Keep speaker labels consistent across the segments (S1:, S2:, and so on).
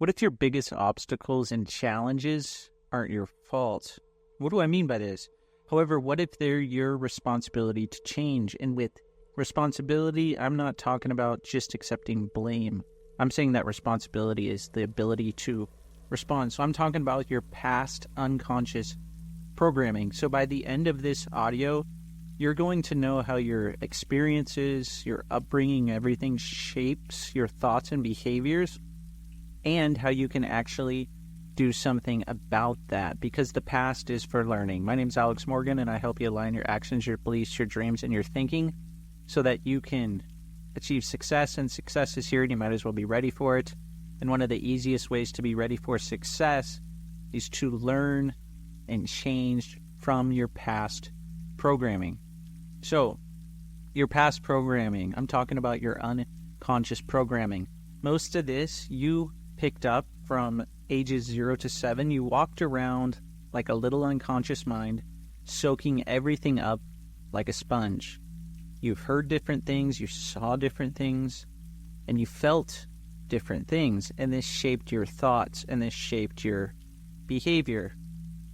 S1: What if your biggest obstacles and challenges aren't your fault? What do I mean by this? However, what if they're your responsibility to change? And with responsibility, I'm not talking about just accepting blame. I'm saying that responsibility is the ability to respond. So I'm talking about your past unconscious programming. So by the end of this audio, you're going to know how your experiences, your upbringing, everything shapes your thoughts and behaviors, and how you can actually do something about that, because the past is for learning. My name is Alex Morgan, and I help you align your actions, your beliefs, your dreams, and your thinking so that you can achieve success. And success is here, and you might as well be ready for it. And one of the easiest ways to be ready for success is to learn and change from your past programming. So, your past programming, I'm talking about your unconscious programming. Most of this you picked up from ages 0 to 7. You walked around like a little unconscious mind, soaking everything up like a sponge. You've heard different things, you saw different things, and you felt different things, and this shaped your thoughts, and this shaped your behavior.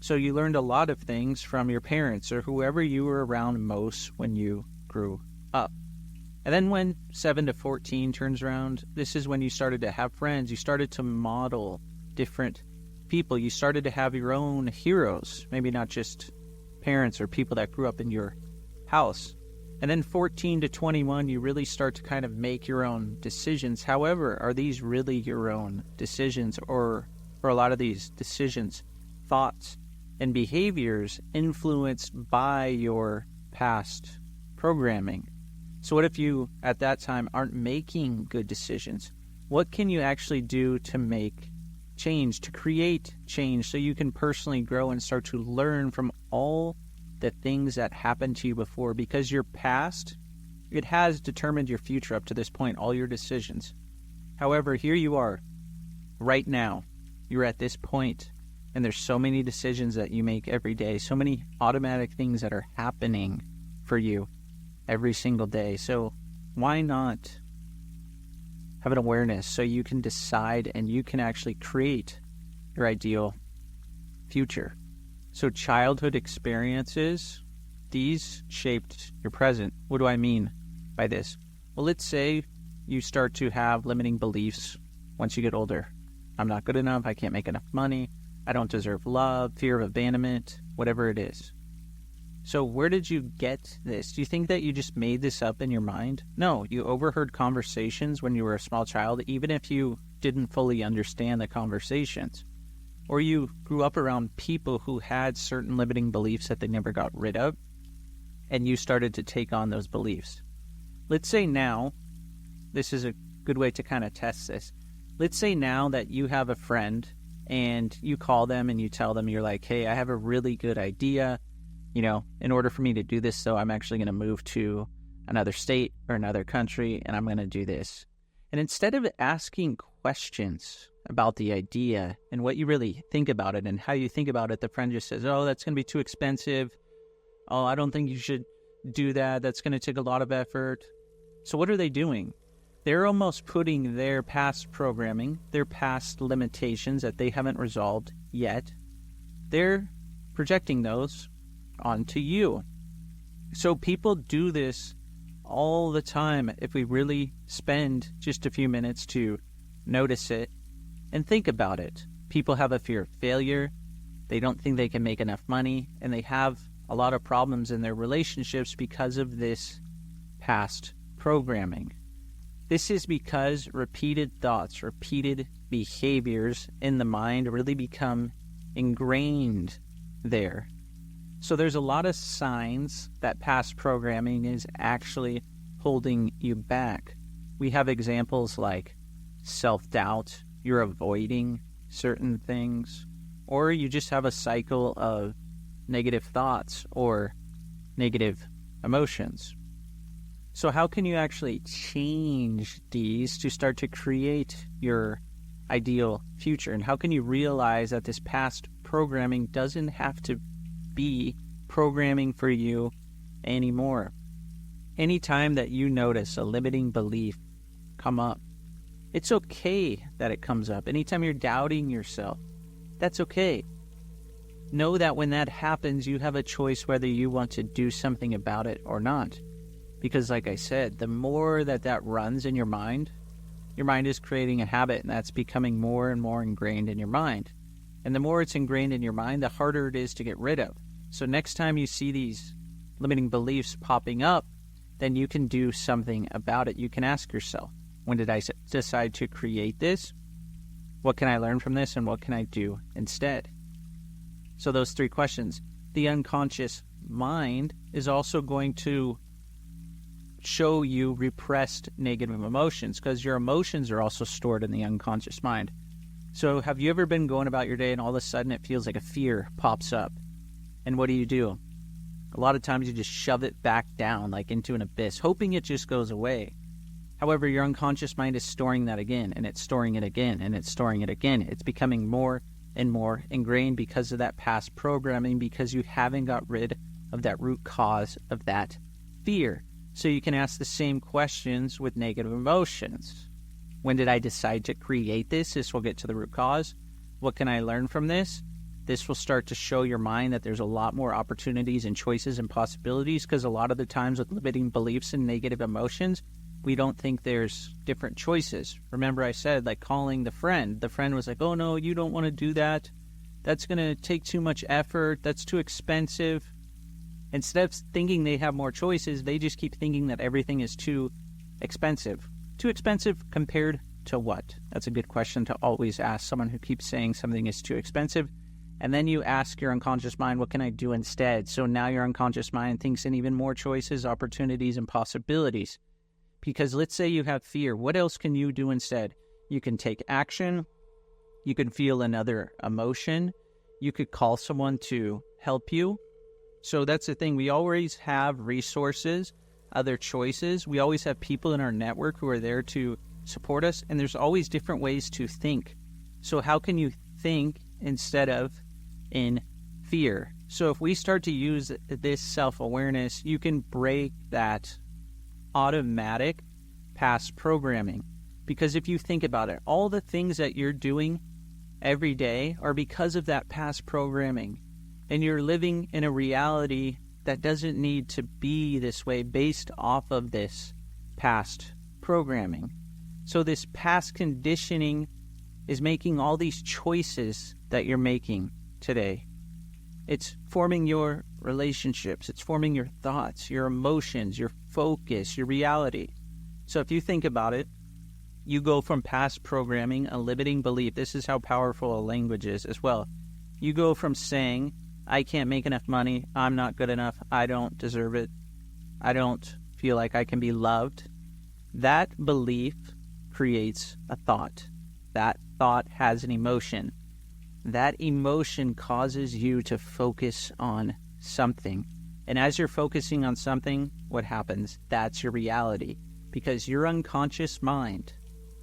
S1: So you learned a lot of things from your parents or whoever you were around most when you grew up. And then when 7 to 14 turns around, this is when you started to have friends. You started to model different people. You started to have your own heroes, maybe not just parents or people that grew up in your house. And then 14 to 21, you really start to kind of make your own decisions. However, are these really your own decisions, or a lot of these decisions, thoughts, and behaviors influenced by your past programming? So what if you, at that time, aren't making good decisions? What can you actually do to make change, to create change, so you can personally grow and start to learn from all the things that happened to you before? Because your past, it has determined your future up to this point, all your decisions. However, here you are, right now. You're at this point, and there's so many decisions that you make every day, so many automatic things that are happening for you every single day. So why not have an awareness so you can decide and you can actually create your ideal future? So childhood experiences, these shaped your present. What do I mean by this? Well, let's say you start to have limiting beliefs once you get older. I'm not good enough. I can't make enough money. I don't deserve love, fear of abandonment, whatever it is. So where did you get this? Do you think that you just made this up in your mind? No, you overheard conversations when you were a small child, even if you didn't fully understand the conversations. Or you grew up around people who had certain limiting beliefs that they never got rid of, and you started to take on those beliefs. Let's say now, this is a good way to kind of test this. Let's say now that you have a friend and you call them and you tell them, you're like, hey, I have a really good idea. In order for me to do this, though, I'm actually going to move to another state or another country, and I'm going to do this. And instead of asking questions about the idea and what you really think about it and how you think about it, the friend just says, oh, that's going to be too expensive. Oh, I don't think you should do that. That's going to take a lot of effort. So what are they doing? They're almost putting their past programming, their past limitations that they haven't resolved yet, they're projecting those onto you. So people do this all the time if we really spend just a few minutes to notice it and think about it. People have a fear of failure. They don't think they can make enough money, and they have a lot of problems in their relationships because of this past programming. This is because repeated thoughts, repeated behaviors in the mind really become ingrained there. So there's a lot of signs that past programming is actually holding you back. We have examples like self-doubt, you're avoiding certain things, or you just have a cycle of negative thoughts or negative emotions. So how can you actually change these to start to create your ideal future? And how can you realize that this past programming doesn't have to be programming for you anymore? Anytime that you notice a limiting belief come up, It's okay that it comes up. Anytime you're doubting yourself, that's okay. Know that when that happens, you have a choice whether you want to do something about it or not. Because like I said, the more that runs in your mind is creating a habit, and that's becoming more and more ingrained in your mind. And the more it's ingrained in your mind, the harder it is to get rid of. So next time you see these limiting beliefs popping up, then you can do something about it. You can ask yourself, when did I decide to create this? What can I learn from this, and what can I do instead? So those 3 questions. The unconscious mind is also going to show you repressed negative emotions, because your emotions are also stored in the unconscious mind. So have you ever been going about your day and all of a sudden it feels like a fear pops up? And what do? A lot of times you just shove it back down, like into an abyss, hoping it just goes away. However, your unconscious mind is storing that again, and it's storing it again, and it's storing it again. It's becoming more and more ingrained because of that past programming, because you haven't got rid of that root cause of that fear. So you can ask the same questions with negative emotions. When did I decide to create this? This will get to the root cause. What can I learn from this? This will start to show your mind that there's a lot more opportunities and choices and possibilities, because a lot of the times with limiting beliefs and negative emotions, we don't think there's different choices. Remember I said, like calling the friend. The friend was like, oh no, you don't want to do that. That's going to take too much effort. That's too expensive. Instead of thinking they have more choices, they just keep thinking that everything is too expensive. Too expensive compared to what? That's a good question to always ask someone who keeps saying something is too expensive. And then you ask your unconscious mind, what can I do instead? So now your unconscious mind thinks in even more choices, opportunities, and possibilities. Because let's say you have fear. What else can you do instead? You can take action. You can feel another emotion. You could call someone to help you. So that's the thing. We always have resources, other choices. We always have people in our network who are there to support us. And there's always different ways to think. So how can you think instead of in fear? So if we start to use this self-awareness, you can break that automatic past programming. Because if you think about it, all the things that you're doing every day are because of that past programming. And you're living in a reality that doesn't need to be this way based off of this past programming. So this past conditioning is making all these choices that you're making today. It's forming your relationships. It's forming your thoughts, your emotions, your focus, your reality. So if you think about it, you go from past programming, a limiting belief. This is how powerful a language is as well. You go from saying, I can't make enough money, I'm not good enough, I don't deserve it, I don't feel like I can be loved. That belief creates a thought. That thought has an emotion. That emotion causes you to focus on something. And as you're focusing on something, what happens? That's your reality. Because your unconscious mind,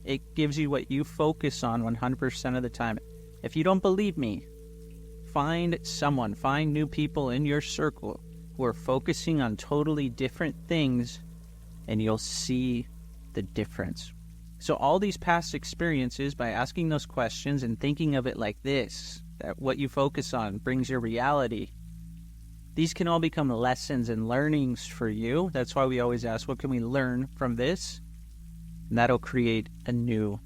S1: it gives you what you focus on 100% of the time. If you don't believe me, find new people in your circle who are focusing on totally different things, and you'll see the difference. So all these past experiences, by asking those questions and thinking of it like this, that what you focus on brings your reality, these can all become lessons and learnings for you. That's why we always ask, what can we learn from this? And that'll create a new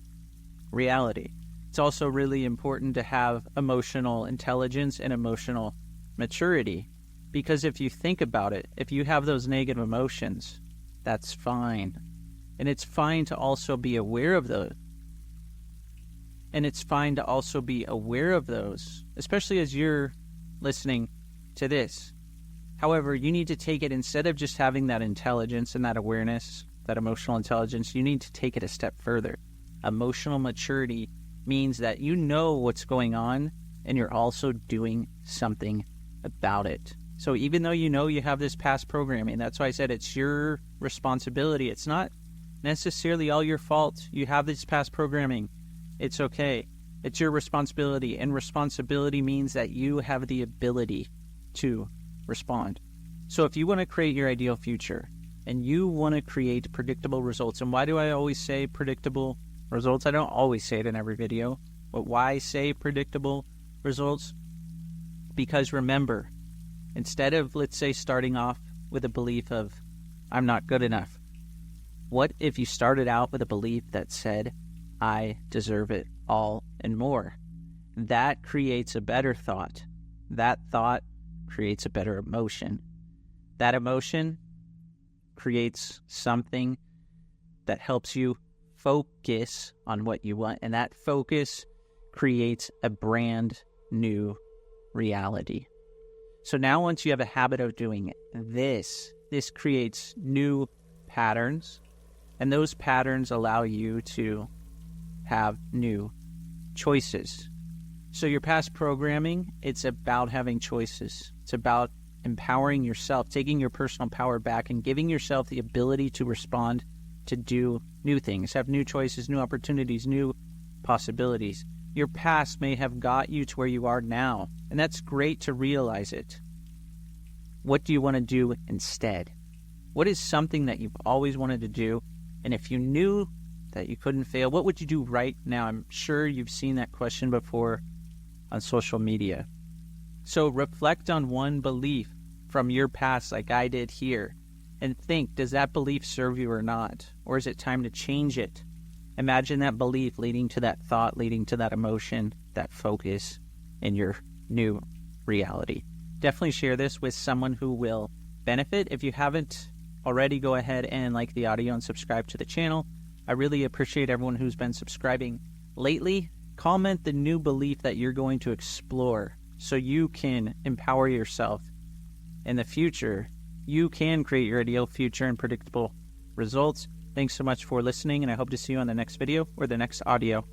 S1: reality. It's also really important to have emotional intelligence and emotional maturity. Because if you think about it, if you have those negative emotions, that's fine. And it's fine to also be aware of those. Especially as you're listening to this. However, you need to take it, instead of just having that intelligence and that awareness, that emotional intelligence, you need to take it a step further. Emotional maturity means that you know what's going on and you're also doing something about it. So even though you know you have this past programming, that's why I said it's your responsibility. It's not necessarily all your fault. You have this past programming. It's okay. It's your responsibility. And responsibility means that you have the ability to respond. So if you want to create your ideal future and you want to create predictable results, and why do I always say predictable? results. I don't always say it in every video, but why say predictable results? Because remember, instead of, let's say, starting off with a belief of, I'm not good enough, what if you started out with a belief that said, I deserve it all and more? That creates a better thought. That thought creates a better emotion. That emotion creates something that helps you focus on what you want, and that focus creates a brand new reality. So now once you have a habit of doing this creates new patterns, and those patterns allow you to have new choices. So your past programming, it's about having choices. It's about empowering yourself, taking your personal power back and giving yourself the ability to respond, to do new things, have new choices, new opportunities, new possibilities. Your past may have got you to where you are now, and that's great to realize it. What do you want to do instead? What is something that you've always wanted to do? And if you knew that you couldn't fail, what would you do right now? I'm sure you've seen that question before on social media. So reflect on one belief from your past like I did here and think, does that belief serve you or not? Or is it time to change it? Imagine that belief leading to that thought, leading to that emotion, that focus in your new reality. Definitely share this with someone who will benefit. If you haven't already, go ahead and like the audio and subscribe to the channel. I really appreciate everyone who's been subscribing lately. Comment the new belief that you're going to explore so you can empower yourself in the future. You can create your ideal future and predictable results. Thanks so much for listening, and I hope to see you on the next video or the next audio.